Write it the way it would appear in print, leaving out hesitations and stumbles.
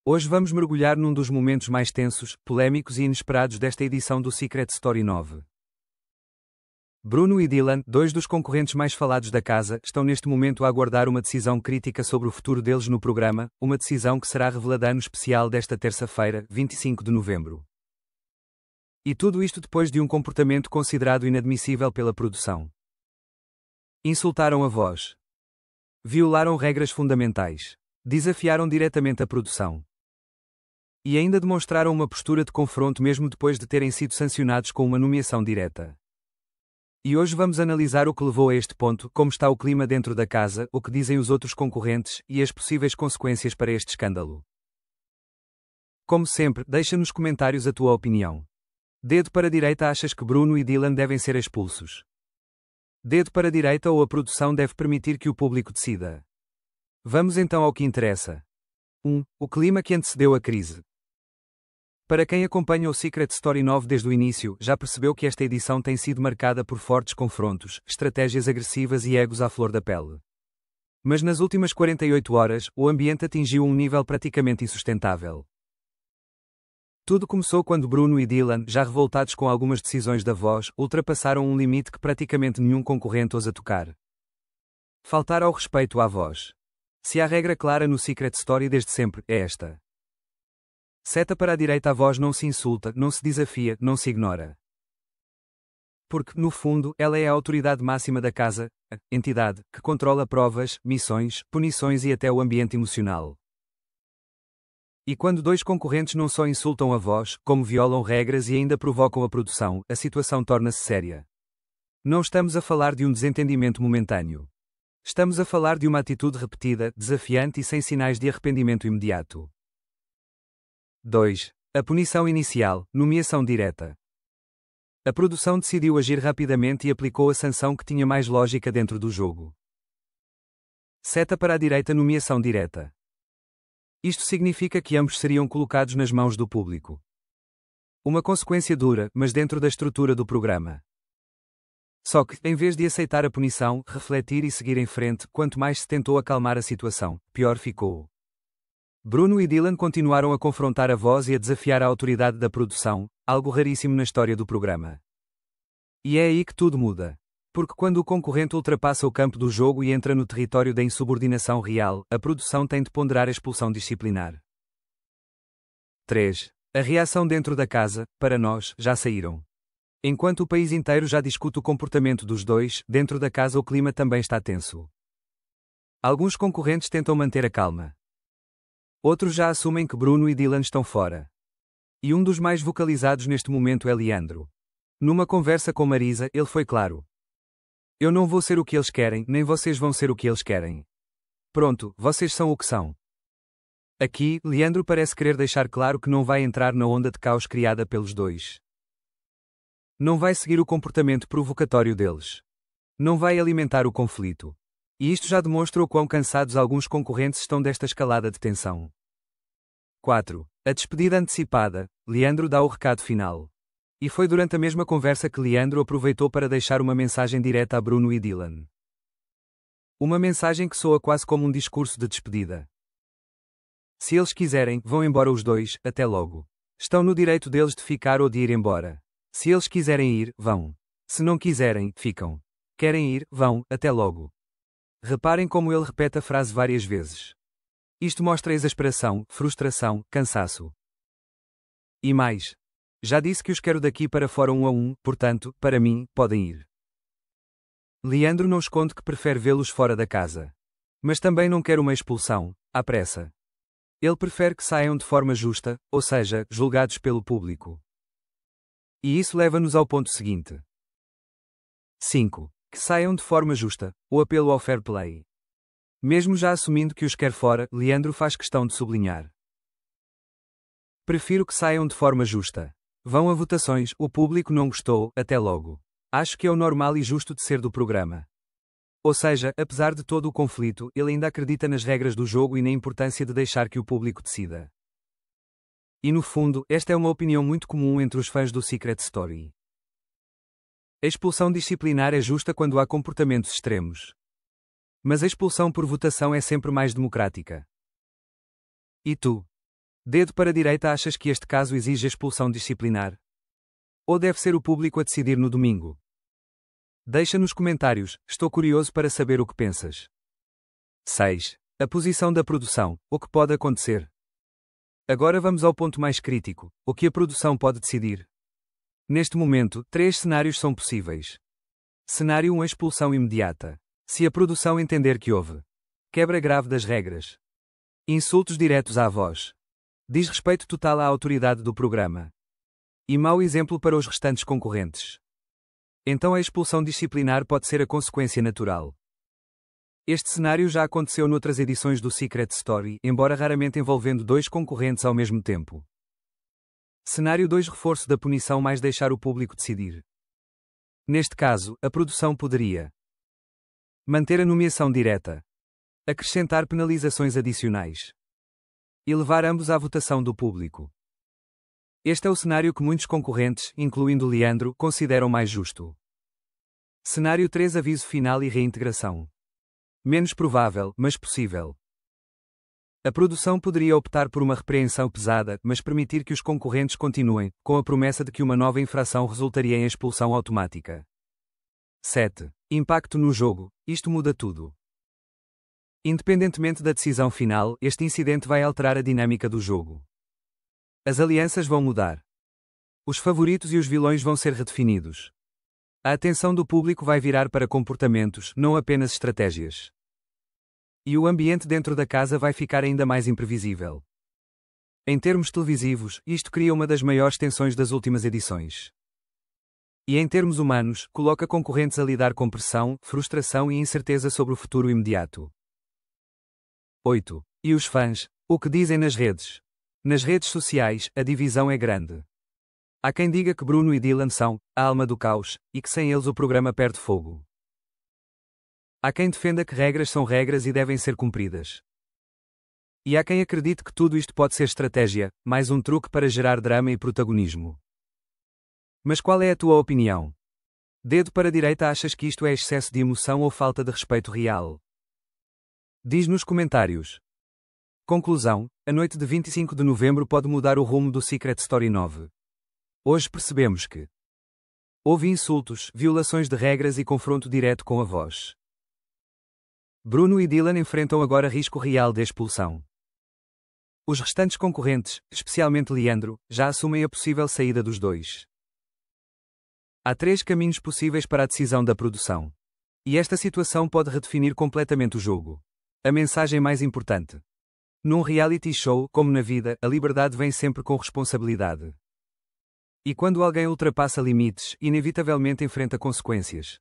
Hoje vamos mergulhar num dos momentos mais tensos, polêmicos e inesperados desta edição do Secret Story 9. Bruno e Dylan, dois dos concorrentes mais falados da casa, estão neste momento a aguardar uma decisão crítica sobre o futuro deles no programa, uma decisão que será revelada no especial desta terça-feira, 25 de novembro. E tudo isto depois de um comportamento considerado inadmissível pela produção. Insultaram a voz. Violaram regras fundamentais. Desafiaram diretamente a produção. E ainda demonstraram uma postura de confronto mesmo depois de terem sido sancionados com uma nomeação direta. E hoje vamos analisar o que levou a este ponto, como está o clima dentro da casa, o que dizem os outros concorrentes, e as possíveis consequências para este escândalo. Como sempre, deixa nos comentários a tua opinião. Dedo para a direita, achas que Bruno e Dylan devem ser expulsos? Dedo para a direita, ou a produção deve permitir que o público decida? Vamos então ao que interessa. 1. O clima que antecedeu a crise. Para quem acompanha o Secret Story 9 desde o início, já percebeu que esta edição tem sido marcada por fortes confrontos, estratégias agressivas e egos à flor da pele. Mas nas últimas 48 horas, o ambiente atingiu um nível praticamente insustentável. Tudo começou quando Bruno e Dylan, já revoltados com algumas decisões da voz, ultrapassaram um limite que praticamente nenhum concorrente ousa tocar. Faltar ao respeito à voz. Se há regra clara no Secret Story desde sempre, é esta. Seta para a direita, a voz não se insulta, não se desafia, não se ignora. Porque, no fundo, ela é a autoridade máxima da casa, a entidade, que controla provas, missões, punições e até o ambiente emocional. E quando dois concorrentes não só insultam a voz, como violam regras e ainda provocam a produção, a situação torna-se séria. Não estamos a falar de um desentendimento momentâneo. Estamos a falar de uma atitude repetida, desafiante e sem sinais de arrependimento imediato. 2. A punição inicial, nomeação direta. A produção decidiu agir rapidamente e aplicou a sanção que tinha mais lógica dentro do jogo. Seta para a direita, nomeação direta. Isto significa que ambos seriam colocados nas mãos do público. Uma consequência dura, mas dentro da estrutura do programa. Só que, em vez de aceitar a punição, refletir e seguir em frente, quanto mais se tentou acalmar a situação, pior ficou. Bruno e Dylan continuaram a confrontar a voz e a desafiar a autoridade da produção, algo raríssimo na história do programa. E é aí que tudo muda. Porque quando o concorrente ultrapassa o campo do jogo e entra no território da insubordinação real, a produção tem de ponderar a expulsão disciplinar. 3. A reação dentro da casa, para nós, já saíram. Enquanto o país inteiro já discute o comportamento dos dois, dentro da casa o clima também está tenso. Alguns concorrentes tentam manter a calma. Outros já assumem que Bruno e Dylan estão fora. E um dos mais vocalizados neste momento é Leandro. Numa conversa com Marisa, ele foi claro. Eu não vou ser o que eles querem, nem vocês vão ser o que eles querem. Pronto, vocês são o que são. Aqui, Leandro parece querer deixar claro que não vai entrar na onda de caos criada pelos dois. Não vai seguir o comportamento provocatório deles. Não vai alimentar o conflito. E isto já demonstra o quão cansados alguns concorrentes estão desta escalada de tensão. 4. A despedida antecipada. Leandro dá o recado final. E foi durante a mesma conversa que Leandro aproveitou para deixar uma mensagem direta a Bruno e Dylan. Uma mensagem que soa quase como um discurso de despedida. Se eles quiserem, vão embora os dois, até logo. Estão no direito deles de ficar ou de ir embora. Se eles quiserem ir, vão. Se não quiserem, ficam. Querem ir, vão, até logo. Reparem como ele repete a frase várias vezes. Isto mostra exasperação, frustração, cansaço. E mais. Já disse que os quero daqui para fora 1 a 1, portanto, para mim, podem ir. Leandro não esconde que prefere vê-los fora da casa. Mas também não quer uma expulsão, à pressa. Ele prefere que saiam de forma justa, ou seja, julgados pelo público. E isso leva-nos ao ponto seguinte. 5. Que saiam de forma justa, o apelo ao fair play. Mesmo já assumindo que os quer fora, Leandro faz questão de sublinhar. Prefiro que saiam de forma justa. Vão a votações, o público não gostou, até logo. Acho que é o normal e justo de ser do programa. Ou seja, apesar de todo o conflito, ele ainda acredita nas regras do jogo e na importância de deixar que o público decida. E no fundo, esta é uma opinião muito comum entre os fãs do Secret Story. A expulsão disciplinar é justa quando há comportamentos extremos. Mas a expulsão por votação é sempre mais democrática. E tu? Dedo para a direita, achas que este caso exige expulsão disciplinar? Ou deve ser o público a decidir no domingo? Deixa nos comentários, estou curioso para saber o que pensas. 6. A posição da produção, o que pode acontecer? Agora vamos ao ponto mais crítico, o que a produção pode decidir. Neste momento, 3 cenários são possíveis. Cenário 1: expulsão imediata. Se a produção entender que houve quebra grave das regras, insultos diretos à voz, desrespeito total à autoridade do programa e mau exemplo para os restantes concorrentes, então a expulsão disciplinar pode ser a consequência natural. Este cenário já aconteceu noutras edições do Secret Story, embora raramente envolvendo 2 concorrentes ao mesmo tempo. Cenário 2: reforço da punição mais deixar o público decidir. Neste caso, a produção poderia manter a nomeação direta, acrescentar penalizações adicionais e levar ambos à votação do público. Este é o cenário que muitos concorrentes, incluindo Leandro, consideram mais justo. Cenário 3: aviso final e reintegração. Menos provável, mas possível. A produção poderia optar por uma repreensão pesada, mas permitir que os concorrentes continuem, com a promessa de que uma nova infração resultaria em expulsão automática. 7. Impacto no jogo. Isto muda tudo. Independentemente da decisão final, este incidente vai alterar a dinâmica do jogo. As alianças vão mudar. Os favoritos e os vilões vão ser redefinidos. A atenção do público vai virar para comportamentos, não apenas estratégias. E o ambiente dentro da casa vai ficar ainda mais imprevisível. Em termos televisivos, isto cria uma das maiores tensões das últimas edições. E em termos humanos, coloca concorrentes a lidar com pressão, frustração e incerteza sobre o futuro imediato. 8. E os fãs? O que dizem nas redes? Nas redes sociais, a divisão é grande. Há quem diga que Bruno e Dylan são a alma do caos, e que sem eles o programa perde fogo. Há quem defenda que regras são regras e devem ser cumpridas. E há quem acredite que tudo isto pode ser estratégia, mais um truque para gerar drama e protagonismo. Mas qual é a tua opinião? Dedo para a direita, achas que isto é excesso de emoção ou falta de respeito real? Diz nos comentários. Conclusão: a noite de 25 de novembro pode mudar o rumo do Secret Story 9. Hoje percebemos que houve insultos, violações de regras e confronto direto com a voz. Bruno e Dylan enfrentam agora risco real de expulsão. Os restantes concorrentes, especialmente Leandro, já assumem a possível saída dos dois. Há 3 caminhos possíveis para a decisão da produção. E esta situação pode redefinir completamente o jogo. A mensagem mais importante. Num reality show, como na vida, a liberdade vem sempre com responsabilidade. E quando alguém ultrapassa limites, inevitavelmente enfrenta consequências.